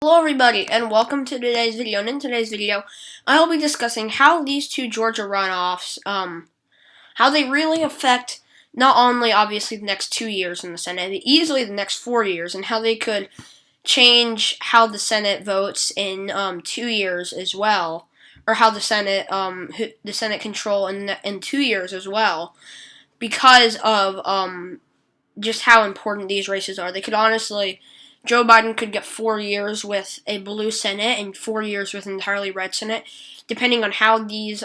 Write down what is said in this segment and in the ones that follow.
Hello everybody and welcome to today's video. And in today's video, I'll be discussing how these two Georgia runoffs, how they really affect not only obviously the next 2 years in the Senate, but easily the next 4 years, and how they could change how the Senate votes in 2 years as well, or how the Senate control in 2 years as well, because of just how important these races are. They could honestly, Joe Biden could get 4 years with a blue Senate and 4 years with an entirely red Senate, depending on how these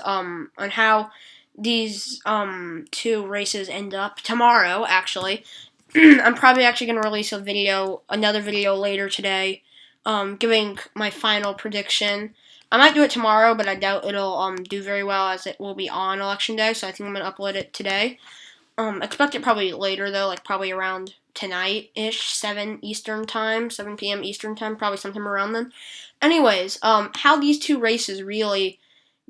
two races end up tomorrow. Actually, I'm probably actually going to release another video later today, giving my final prediction. I might do it tomorrow, but I doubt it'll do very well as it will be on election day. So I think I'm going to upload it today. Expect it probably later though, like probably around tonight-ish, 7 Eastern time, 7 p.m. Eastern time, probably sometime around then. Anyways, how these two races really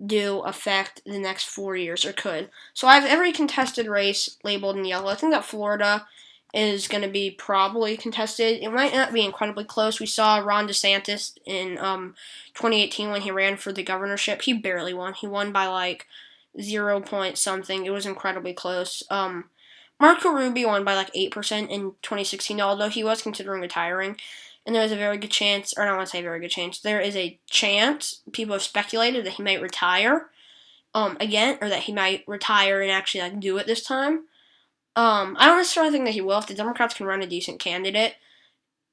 do affect the next 4 years, or could. So I have every contested race labeled in yellow. I think that Florida is going to be probably contested. It might not be incredibly close. We saw Ron DeSantis in 2018 when he ran for the governorship. He barely won. He won by like 0 point something. It was incredibly close. Marco Rubio won by like 8% in 2016, although he was considering retiring. And there is a very good chance, or I don't want to say very good chance, there is a chance, people have speculated, that he might retire again, or that he might retire and actually like do it this time. I don't necessarily think that he will. If the Democrats can run a decent candidate,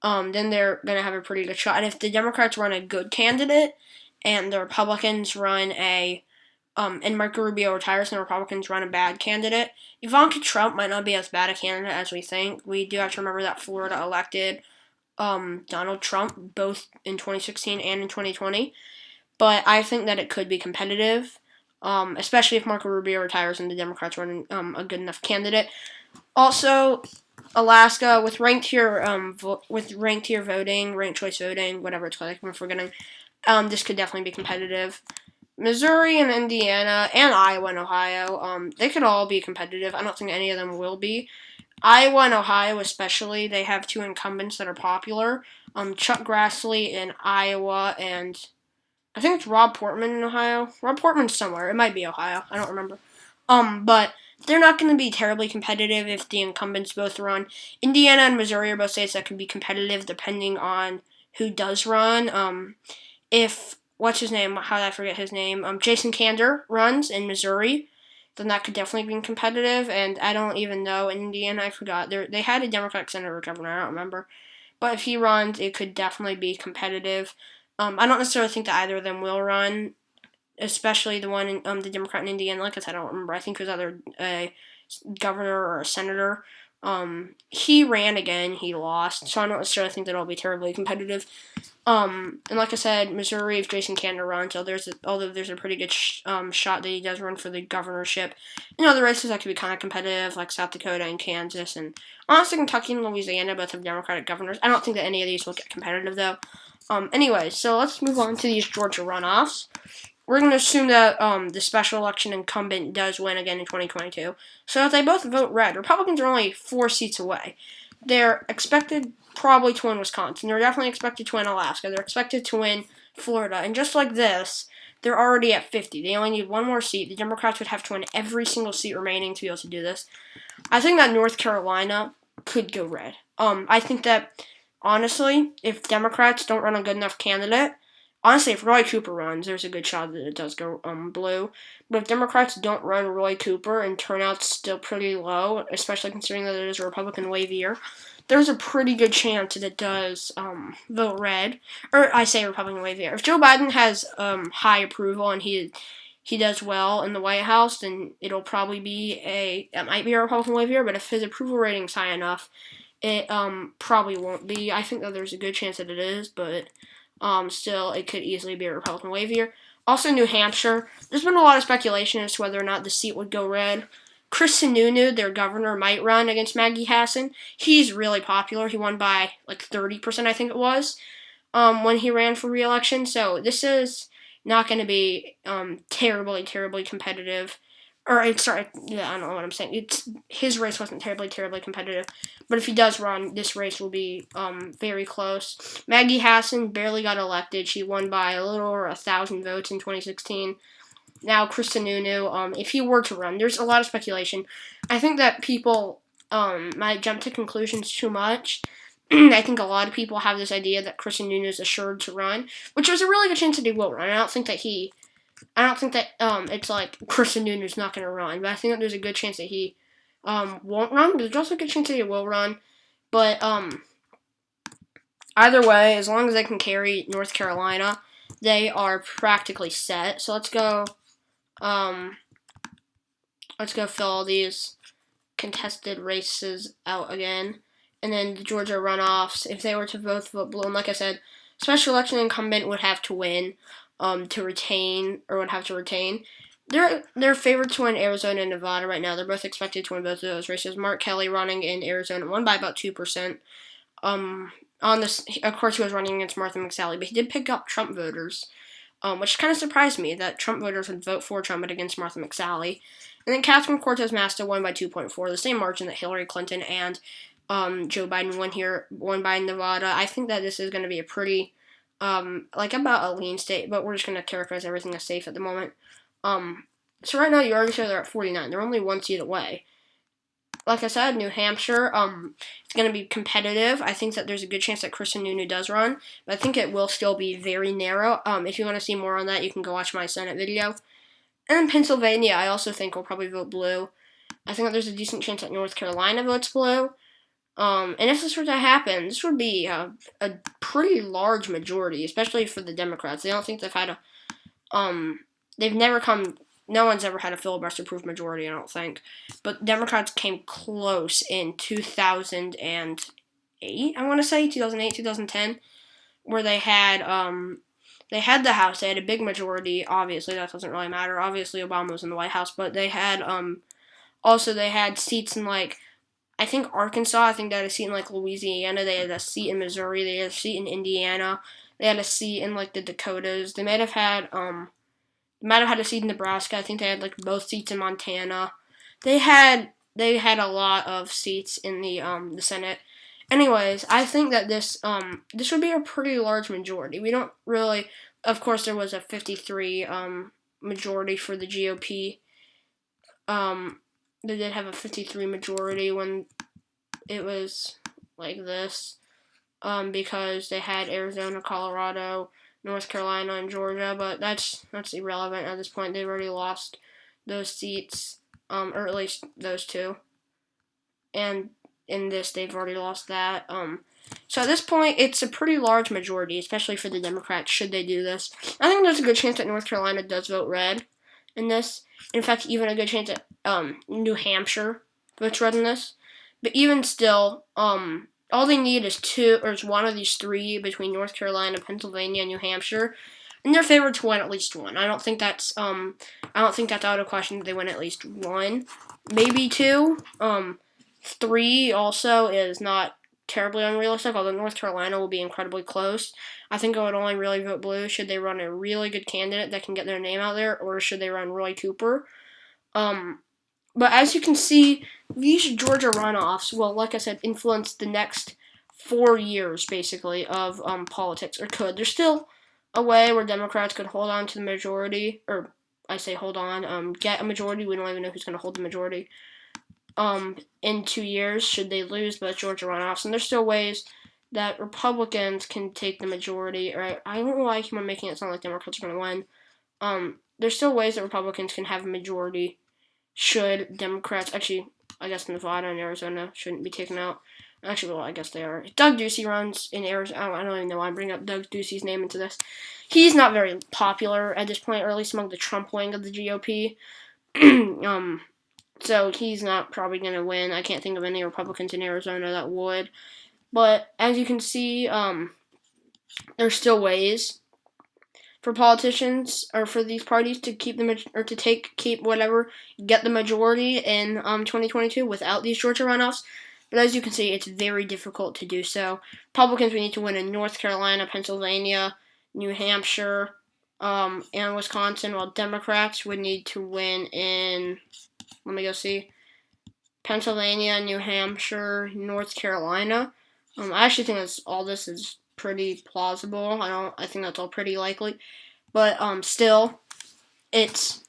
then they're going to have a pretty good shot. And if the Democrats run a good candidate and the Republicans run and Marco Rubio retires and the Republicans run a bad candidate, Ivanka Trump might not be as bad a candidate as we think. We do have to remember that Florida elected Donald Trump both in 2016 and in 2020. But I think that it could be competitive, especially if Marco Rubio retires and the Democrats run a good enough candidate. Also, Alaska with ranked tier voting, ranked choice voting, whatever it's called, I keep forgetting. This could definitely be competitive. Missouri and Indiana and Iowa and Ohio, they could all be competitive. I don't think any of them will be. Iowa and Ohio especially, they have two incumbents that are popular. Chuck Grassley in Iowa, and I think it's Rob Portman in Ohio. Rob Portman's somewhere. It might be Ohio. I don't remember. But they're not going to be terribly competitive if the incumbents both run. Indiana and Missouri are both states that can be competitive depending on who does run. If what's his name? How did I forget his name? Jason Kander runs in Missouri, then that could definitely be competitive. And I don't even know in Indiana. I forgot. They had a Democratic senator or governor. I don't remember. But if he runs, it could definitely be competitive. I don't necessarily think that either of them will run, especially the one in the Democrat in Indiana. Like I said, I don't remember. I think it was either a governor or a senator. He ran again. He lost. So I don't necessarily think that it'll be terribly competitive. And like I said, Missouri, if Jason Kander runs, although there's a pretty good shot that he does run for the governorship. In other races that could be kind of competitive, like South Dakota and Kansas, and honestly, Kentucky and Louisiana both have Democratic governors. I don't think that any of these will get competitive, though. Anyway, so let's move on to these Georgia runoffs. We're going to assume that the special election incumbent does win again in 2022. So if they both vote red, Republicans are only 4 seats away. They're expected probably to win Wisconsin. They're definitely expected to win Alaska. They're expected to win Florida. And just like this, they're already at 50. They only need one more seat. The Democrats would have to win every single seat remaining to be able to do this. I think that North Carolina could go red. I think that, honestly, if Democrats don't run a good enough candidate, honestly, if Roy Cooper runs, there's a good shot that it does go blue. But if Democrats don't run Roy Cooper and turnout's still pretty low, especially considering that it is a Republican wave year, there's a pretty good chance that it does vote red. Or I say Republican wave year. If Joe Biden has high approval and he does well in the White House, then it'll probably be it might be a Republican wave year. But if his approval rating's high enough, it probably won't be. I think that there's a good chance that it is, but still, it could easily be a Republican wave year. Also, New Hampshire, there's been a lot of speculation as to whether or not the seat would go red. Chris Sununu, their governor, might run against Maggie Hassan. He's really popular. He won by like 30%, I think it was, when he ran for re-election. So this is not going to be terribly, terribly competitive. sorry, yeah, I don't know what I'm saying. His race wasn't terribly competitive, but if he does run, this race will be very close. Maggie Hassan barely got elected. She won by a little over 1,000 votes in 2016. Now, Chris Sununu, if he were to run, there's a lot of speculation. I think that people might jump to conclusions too much. I think a lot of people have this idea that Chris Sununu is assured to run, which there's a really good chance that he will run. I don't think that it's like Chris Nunu's not going to run, but I think that there's a good chance that he won't run. There's also a good chance that he will run, but either way, as long as they can carry North Carolina, they are practically set. So let's go fill all these contested races out again, and then the Georgia runoffs. If they were to both vote blue, and like I said, special election incumbent would have to win to retain, or would have to retain. They're favored to win Arizona and Nevada right now. They're both expected to win both of those races. Mark Kelly running in Arizona won by about 2%. On this, of course, he was running against Martha McSally, but he did pick up Trump voters, which kind of surprised me that Trump voters would vote for Trump but against Martha McSally. And then Catherine Cortez Masto won by 2.4, the same margin that Hillary Clinton and Joe Biden won by Nevada. I think that this is going to be a pretty, about a lean state, but we're just going to characterize everything as safe at the moment. So right now, you already said they're at 49. They're only one seat away. Like I said, New Hampshire, it's going to be competitive. I think that there's a good chance that Chris Sununu does run, but I think it will still be very narrow. If you want to see more on that, you can go watch my Senate video. And then Pennsylvania, I also think will probably vote blue. I think that there's a decent chance that North Carolina votes blue. And if this were to happen, this would be a pretty large majority, especially for the Democrats. They don't think they've had no one's ever had a filibuster-proof majority, I don't think. But Democrats came close in 2008, I want to say, 2008, 2010, where they had the House. They had a big majority. Obviously, that doesn't really matter. Obviously, Obama was in the White House, but they had they had seats in I think Arkansas. I think they had a seat in Louisiana. They had a seat in Missouri. They had a seat in Indiana. They had a seat in the Dakotas. They might have had a seat in Nebraska. I think they had both seats in Montana. They had a lot of seats in the Senate. Anyways, I think that this would be a pretty large majority. We don't really, of course, there was a 53 majority for the GOP. They did have a 53 majority when it was like this, because they had Arizona, Colorado, North Carolina, and Georgia, but that's irrelevant at this point. They've already lost those seats, or at least those two, and in this they've already lost that. So at this point, it's a pretty large majority, especially for the Democrats, should they do this. I think there's a good chance that North Carolina does vote red in this. In fact, even a good chance that New Hampshire votes red in this. But even still, all they need is one of these three between North Carolina, Pennsylvania, and New Hampshire, and they're favored to win at least one. I don't think that's out of question that they win at least one, maybe two. 3 also is not terribly unrealistic, although North Carolina will be incredibly close. I think I would only really vote blue should they run a really good candidate that can get their name out there, or should they run Roy Cooper. But as you can see, these Georgia runoffs will, like I said, influence the next 4 years, basically, of politics, or could. There's still a way where Democrats could hold on to the majority, or I say hold on, get a majority. We don't even know who's going to hold the majority. In 2 years, should they lose both Georgia runoffs. And there's still ways that Republicans can take the majority, or I don't know why I keep on making it sound like Democrats are going to win. There's still ways that Republicans can have a majority should Democrats, actually, I guess Nevada and Arizona shouldn't be taken out. Actually, well, I guess they are. Doug Ducey runs in Arizona. I don't even know why I'm bringing up Doug Ducey's name into this. He's not very popular at this point, or at least among the Trump wing of the GOP. So he's not probably going to win. I can't think of any Republicans in Arizona that would. But as you can see, there's still ways for politicians or for these parties to keep get the majority in 2022 without these Georgia runoffs. But as you can see, it's very difficult to do so. Republicans, we need to win in North Carolina, Pennsylvania, New Hampshire, and Wisconsin, while Democrats would need to win in, let me go see, Pennsylvania, New Hampshire, North Carolina. I actually think this is pretty plausible. I think that's all pretty likely. But still, it's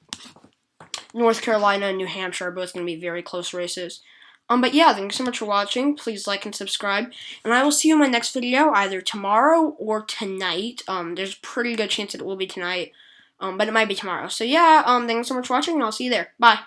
North Carolina and New Hampshire are both going to be very close races. But yeah, thanks so much for watching. Please like and subscribe. And I will see you in my next video, either tomorrow or tonight. There's a pretty good chance that it will be tonight. But it might be tomorrow. So yeah, thanks so much for watching, and I'll see you there. Bye.